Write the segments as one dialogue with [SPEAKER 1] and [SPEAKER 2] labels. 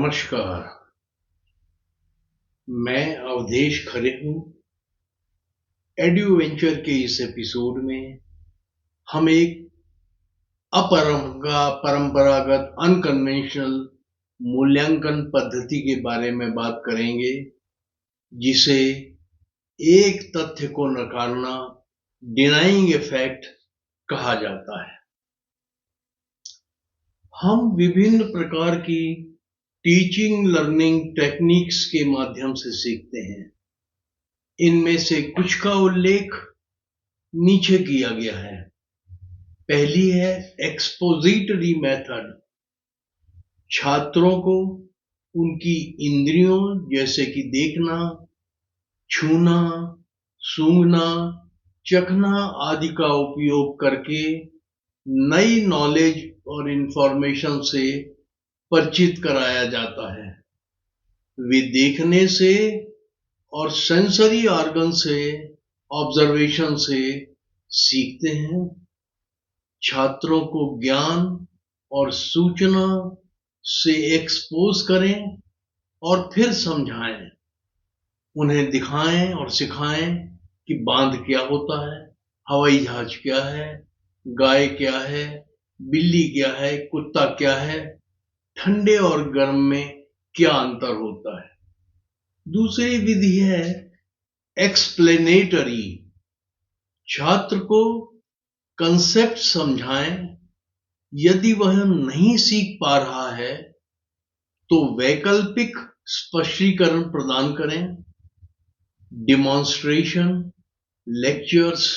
[SPEAKER 1] नमस्कार। मैं अवधेश खरे हूँ। एड्यूवेंचर के इस एपिसोड में हम एक परंपरागत अनकन्वेंशनल मूल्यांकन पद्धति के बारे में बात करेंगे, जिसे एक तथ्य को नकारना, डिनाइंग ए फैक्ट कहा जाता है। हम विभिन्न प्रकार की टीचिंग लर्निंग टेक्निक्स के माध्यम से सीखते हैं। इनमें से कुछ का उल्लेख नीचे किया गया है। पहली है एक्सपोजिटरी मेथड। छात्रों को उनकी इंद्रियों जैसे कि देखना, छूना, सूंघना, चखना आदि का उपयोग करके नई नॉलेज और इंफॉर्मेशन से परिचित कराया जाता है। वे देखने से और सेंसरी ऑर्गन से, ऑब्जर्वेशन से सीखते हैं। छात्रों को ज्ञान और सूचना से एक्सपोज करें और फिर समझाएं। उन्हें दिखाएं और सिखाएं कि बांध क्या होता है, हवाई जहाज क्या है, गाय क्या है, बिल्ली क्या है, कुत्ता क्या है, ठंडे और गर्म में क्या अंतर होता है। दूसरी विधि है एक्सप्लेनेटरी। छात्र को कंसेप्ट समझाएं। यदि वह नहीं सीख पा रहा है तो वैकल्पिक स्पष्टीकरण प्रदान करें। Demonstration, lectures,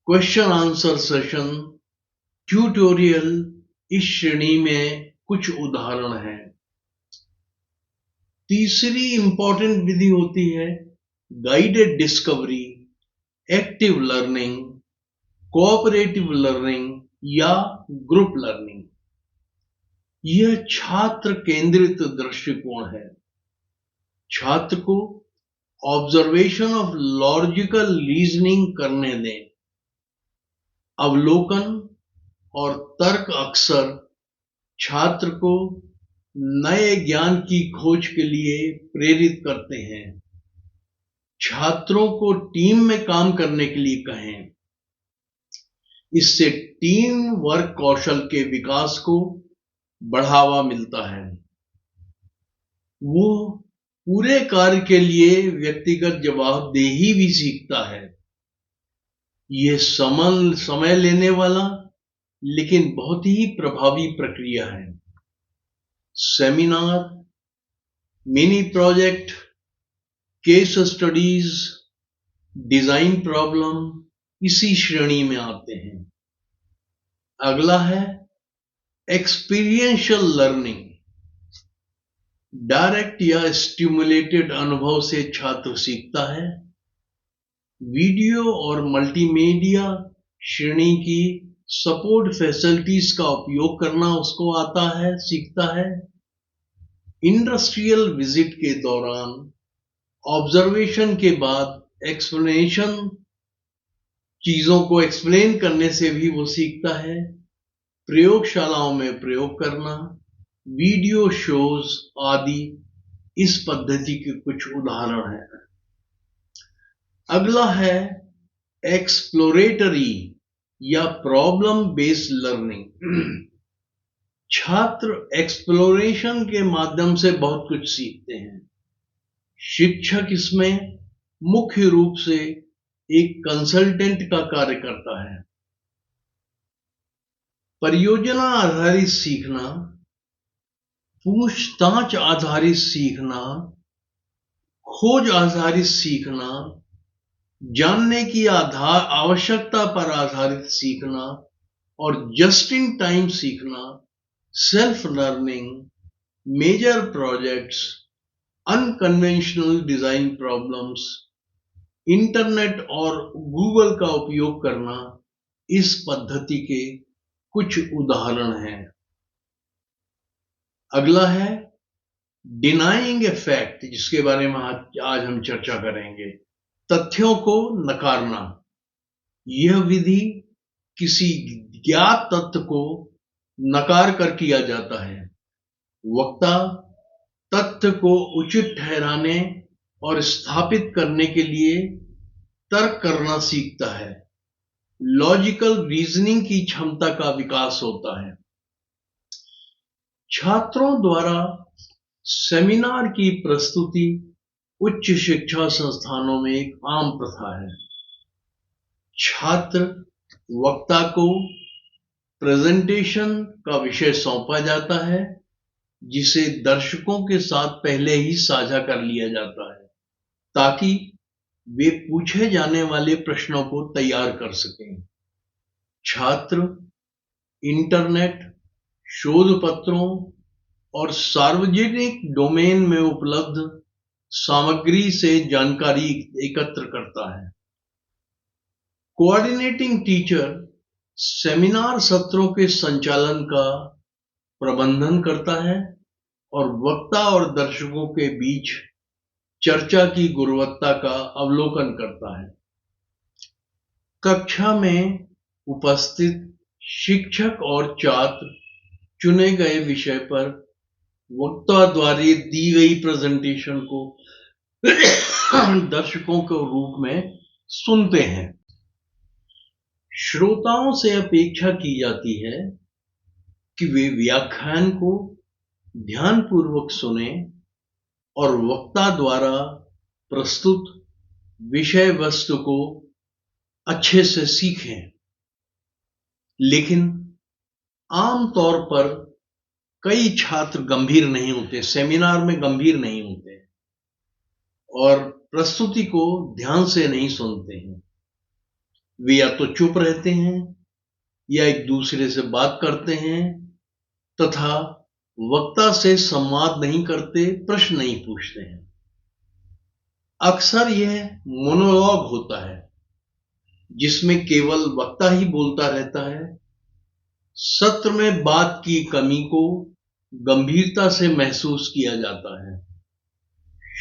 [SPEAKER 1] question answer session, tutorial इस श्रेणी में कुछ उदाहरण हैं। तीसरी इंपॉर्टेंट विधि होती है guided discovery, active learning, cooperative learning या ग्रुप लर्निंग। यह छात्र केंद्रित दृष्टिकोण है। छात्र को ऑब्जर्वेशन ऑफ लॉजिकल रीजनिंग करने दें। अवलोकन और तर्क अक्सर छात्र को नए ज्ञान की खोज के लिए प्रेरित करते हैं। छात्रों को टीम में काम करने के लिए कहें। इससे टीम वर्क कौशल के विकास को बढ़ावा मिलता है। वो पूरे कार्य के लिए व्यक्तिगत जवाबदेही भी सीखता है। यह समय लेने वाला लेकिन बहुत ही प्रभावी प्रक्रिया है। Seminar, mini project, case studies, design problem इसी श्रेणी में आते हैं। अगला है एक्सपीरियंशियल लर्निंग। डायरेक्ट या स्टिमुलेटेड अनुभव से छात्र सीखता है। वीडियो और मल्टीमीडिया श्रेणी की सपोर्ट फैसिलिटीज का उपयोग करना उसको आता है, सीखता है। इंडस्ट्रियल विजिट के दौरान ऑब्जर्वेशन के बाद एक्सप्लेनेशन, चीजों को एक्सप्लेन करने से भी वो सीखता है। प्रयोगशालाओं में प्रयोग करना, वीडियो शोज आदि इस पद्धति के कुछ उदाहरण हैं। अगला है एक्सप्लोरेटरी या प्रॉब्लम बेस्ड लर्निंग। छात्र एक्सप्लोरेशन के माध्यम से बहुत कुछ सीखते हैं। शिक्षक इसमें मुख्य रूप से एक कंसल्टेंट का कार्य करता है। परियोजना आधारित सीखना, पूछताछ आधारित सीखना, खोज आधारित सीखना, जानने की आवश्यकता पर आधारित सीखना और जस्ट इन टाइम सीखना, self learning, major projects, unconventional design problems, internet और गूगल का उपयोग करना इस पद्धति के कुछ उदाहरण हैं। अगला है डिनाइंग ए फैक्ट, जिसके बारे में आज हम चर्चा करेंगे। तथ्यों को नकारना। यह विधि किसी ज्ञात तथ्य को नकार कर किया जाता है। वक्ता तथ्य को उचित ठहराने और स्थापित करने के लिए तर्क करना सीखता है। लॉजिकल रीजनिंग की क्षमता का विकास होता है। छात्रों द्वारा सेमिनार की प्रस्तुति उच्च शिक्षा संस्थानों में एक आम प्रथा है। छात्र वक्ता को प्रेजेंटेशन का विषय सौंपा जाता है, जिसे दर्शकों के साथ पहले ही साझा कर लिया जाता है, ताकि वे पूछे जाने वाले प्रश्नों को तैयार कर सकें। छात्र इंटरनेट, शोध पत्रों और सार्वजनिक डोमेन में उपलब्ध सामग्री से जानकारी एकत्र करता है। कोऑर्डिनेटिंग टीचर सेमिनार सत्रों के संचालन का प्रबंधन करता है और वक्ता और दर्शकों के बीच चर्चा की गुणवत्ता का अवलोकन करता है। कक्षा में उपस्थित शिक्षक और छात्र चुने गए विषय पर वक्ता द्वारा दी गई प्रेजेंटेशन को दर्शकों के रूप में सुनते हैं। श्रोताओं से अपेक्षा की जाती है कि वे व्याख्यान को ध्यानपूर्वक सुने और वक्ता द्वारा प्रस्तुत विषय वस्तु को अच्छे से सीखें। लेकिन आमतौर पर कई छात्र गंभीर नहीं होते, सेमिनार में गंभीर नहीं होते और प्रस्तुति को ध्यान से नहीं सुनते हैं। वे या तो चुप रहते हैं या एक दूसरे से बात करते हैं तथा वक्ता से संवाद नहीं करते, प्रश्न नहीं पूछते हैं। अक्सर यह मोनोलॉग होता है, जिसमें केवल वक्ता ही बोलता रहता है। सत्र में बात की कमी को गंभीरता से महसूस किया जाता है।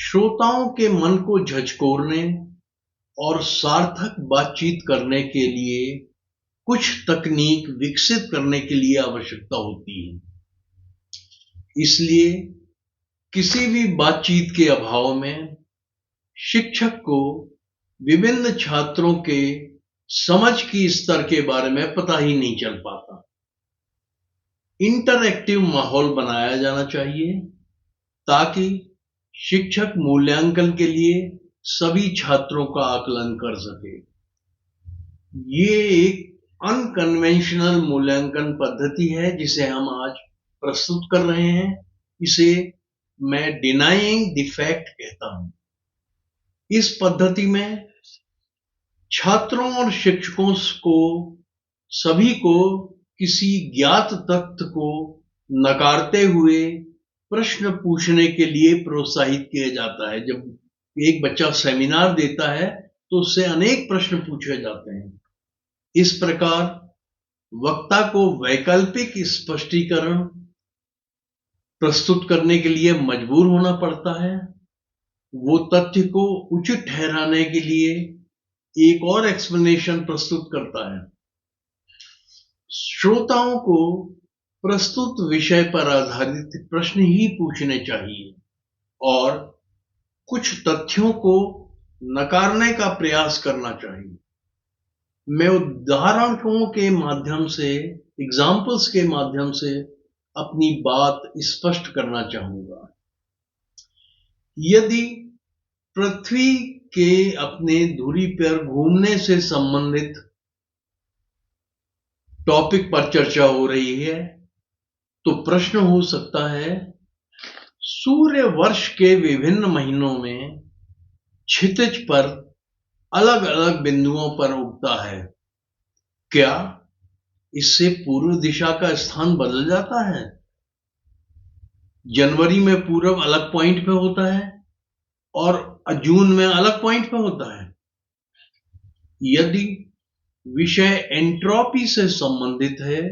[SPEAKER 1] श्रोताओं के मन को झकझोरने और सार्थक बातचीत करने के लिए कुछ तकनीक विकसित करने के लिए आवश्यकता होती है। इसलिए किसी भी बातचीत के अभाव में शिक्षक को विभिन्न छात्रों के समझ की स्तर के बारे में पता ही नहीं चल पाता। इंटरैक्टिव माहौल बनाया जाना चाहिए ताकि शिक्षक मूल्यांकन के लिए सभी छात्रों का आकलन कर सके। ये एक अनकन्वेंशनल मूल्यांकन पद्धति है जिसे हम आज प्रस्तुत कर रहे हैं। इसे मैं डिनाइंग द फैक्ट कहता हूं। इस पद्धति में छात्रों और शिक्षकों को सभी को किसी ज्ञात तथ्य को नकारते हुए प्रश्न पूछने के लिए प्रोत्साहित किया जाता है। जब एक बच्चा सेमिनार देता है तो उससे अनेक प्रश्न पूछे जाते हैं। इस प्रकार वक्ता को वैकल्पिक स्पष्टीकरण प्रस्तुत करने के लिए मजबूर होना पड़ता है। वो तथ्य को उचित ठहराने के लिए एक और एक्सप्लेनेशन प्रस्तुत करता है। श्रोताओं को प्रस्तुत विषय पर आधारित प्रश्न ही पूछने चाहिए और कुछ तथ्यों को नकारने का प्रयास करना चाहिए। मैं उदाहरणों के माध्यम से, एग्जाम्पल्स के माध्यम से अपनी बात स्पष्ट करना चाहूंगा। यदि पृथ्वी के अपने धुरी पर घूमने से संबंधित टॉपिक पर चर्चा हो रही है तो प्रश्न हो सकता है, सूर्य वर्ष के विभिन्न महीनों में क्षितिज पर अलग अलग बिंदुओं पर उगता है। क्या इससे पूर्व दिशा का स्थान बदल जाता है? जनवरी में पूरब अलग पॉइंट पे होता है और जून में अलग पॉइंट पे होता है। यदि विषय एंट्रोपी से संबंधित है,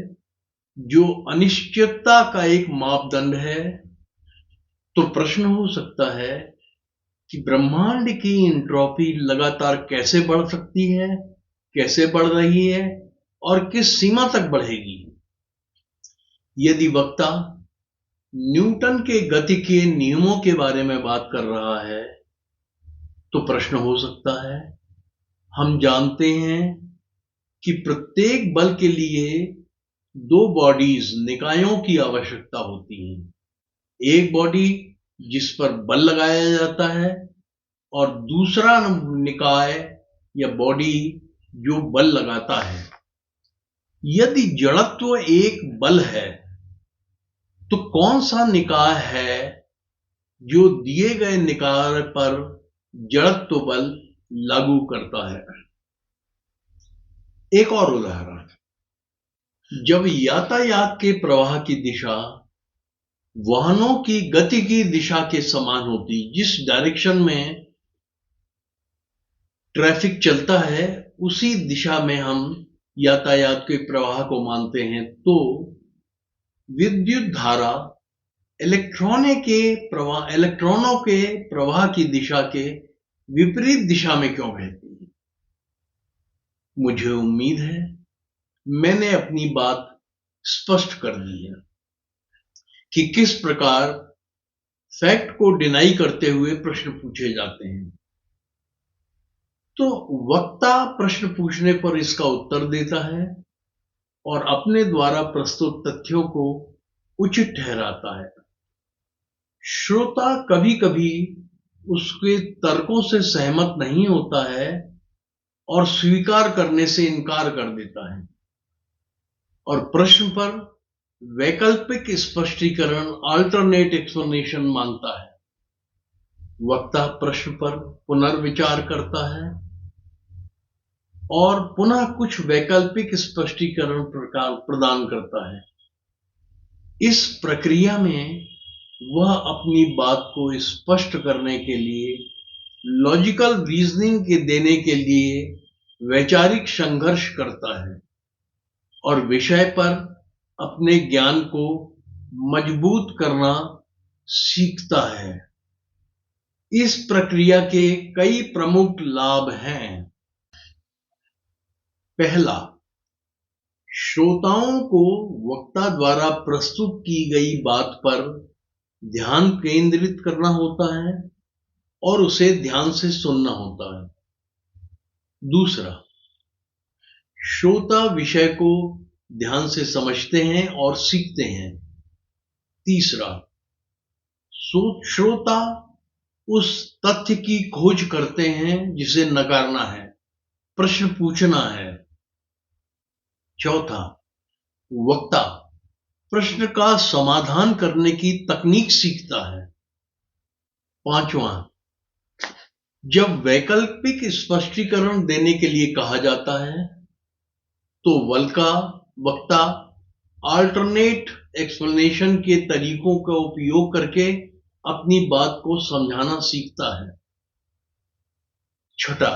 [SPEAKER 1] जो अनिश्चितता का एक मापदंड है, तो प्रश्न हो सकता है कि ब्रह्मांड की एंट्रोपी लगातार कैसे बढ़ सकती है, कैसे बढ़ रही है और किस सीमा तक बढ़ेगी। यदि वक्ता न्यूटन के गति के नियमों के बारे में बात कर रहा है, तो प्रश्न हो सकता है, हम जानते हैं कि प्रत्येक बल के लिए दो बॉडीज निकायों की आवश्यकता होती है। एक बॉडी जिस पर बल लगाया जाता है और दूसरा निकाय या बॉडी जो बल लगाता है। यदि जड़त्व एक बल है तो कौन सा निकाय है जो दिए गए निकाय पर जड़त्व बल लागू करता है? एक और उदाहरण, जब यातायात के प्रवाह की दिशा वाहनों की गति की दिशा के समान होती, जिस डायरेक्शन में ट्रैफिक चलता है उसी दिशा में हम यातायात के प्रवाह को मानते हैं, तो विद्युत धारा इलेक्ट्रॉनों के प्रवाह की दिशा के विपरीत दिशा में क्यों बहती है? मुझे उम्मीद है मैंने अपनी बात स्पष्ट कर दी है कि किस प्रकार फैक्ट को डिनाई करते हुए प्रश्न पूछे जाते हैं। तो वक्ता प्रश्न पूछने पर इसका उत्तर देता है और अपने द्वारा प्रस्तुत तथ्यों को उचित ठहराता है। श्रोता कभी कभी उसके तर्कों से सहमत नहीं होता है और स्वीकार करने से इनकार कर देता है और प्रश्न पर वैकल्पिक स्पष्टीकरण अल्टरनेट एक्सप्लेनेशन मांगता है। वक्ता प्रश्न पर पुनर्विचार करता है और पुनः कुछ वैकल्पिक स्पष्टीकरण प्रदान करता है। इस प्रक्रिया में वह अपनी बात को स्पष्ट करने के लिए, लॉजिकल रीजनिंग के देने के लिए वैचारिक संघर्ष करता है और विषय पर अपने ज्ञान को मजबूत करना सीखता है। इस प्रक्रिया के कई प्रमुख लाभ हैं। पहला, श्रोताओं को वक्ता द्वारा प्रस्तुत की गई बात पर ध्यान केंद्रित करना होता है और उसे ध्यान से सुनना होता है। दूसरा, श्रोता विषय को ध्यान से समझते हैं और सीखते हैं। तीसरा, श्रोता उस तथ्य की खोज करते हैं जिसे नकारना है, प्रश्न पूछना है। चौथा, वक्ता प्रश्न का समाधान करने की तकनीक सीखता है। पांचवा, जब वैकल्पिक स्पष्टीकरण देने के लिए कहा जाता है तो वक्ता अल्टरनेट एक्सप्लेनेशन के तरीकों का उपयोग करके अपनी बात को समझाना सीखता है। छठा,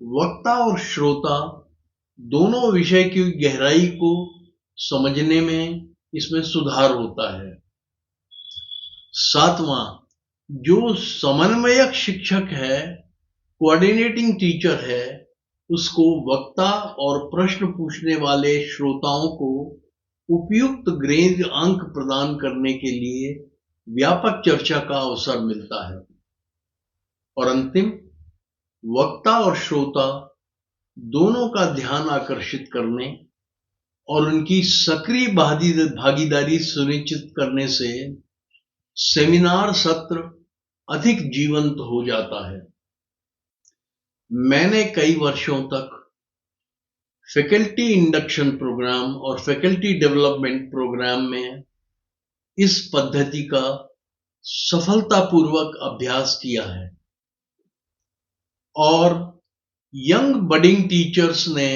[SPEAKER 1] वक्ता और श्रोता दोनों विषय की गहराई को समझने में इसमें सुधार होता है। सातवां, जो समन्वयक शिक्षक है, कोऑर्डिनेटिंग टीचर है, उसको वक्ता और प्रश्न पूछने वाले श्रोताओं को उपयुक्त ग्रेड अंक प्रदान करने के लिए व्यापक चर्चा का अवसर मिलता है। और अंतिम, वक्ता और श्रोता दोनों का ध्यान आकर्षित करने और उनकी सक्रिय भागीदारी सुनिश्चित करने से सेमिनार सत्र अधिक जीवंत हो जाता है। मैंने कई वर्षों तक फैकल्टी इंडक्शन प्रोग्राम और फैकल्टी डेवलपमेंट प्रोग्राम में इस पद्धति का सफलतापूर्वक अभ्यास किया है और यंग बडिंग टीचर्स ने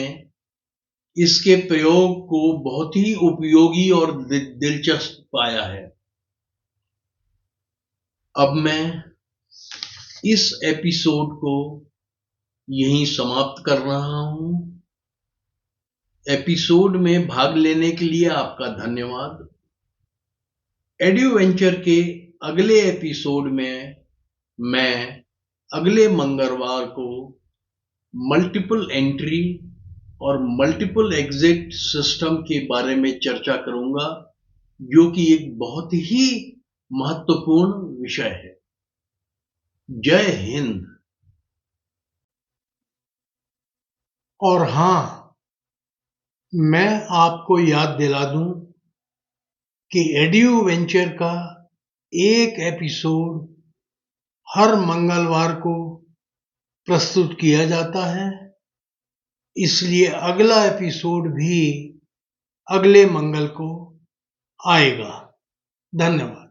[SPEAKER 1] इसके प्रयोग को बहुत ही उपयोगी और दिलचस्प पाया है। अब मैं इस एपिसोड को यहीं समाप्त कर रहा हूं। एपिसोड में भाग लेने के लिए आपका धन्यवाद। एड्यूवेंचर के अगले एपिसोड में मैं अगले मंगलवार को मल्टीपल एंट्री और मल्टीपल एग्जिट सिस्टम के बारे में चर्चा करूंगा, जो कि एक बहुत ही महत्वपूर्ण विषय है। जय हिंद। और हाँ, मैं आपको याद दिला दूं कि एड्यू वेंचर का एक एपिसोड हर मंगलवार को प्रस्तुत किया जाता है, इसलिए अगला एपिसोड भी अगले मंगल को आएगा। धन्यवाद।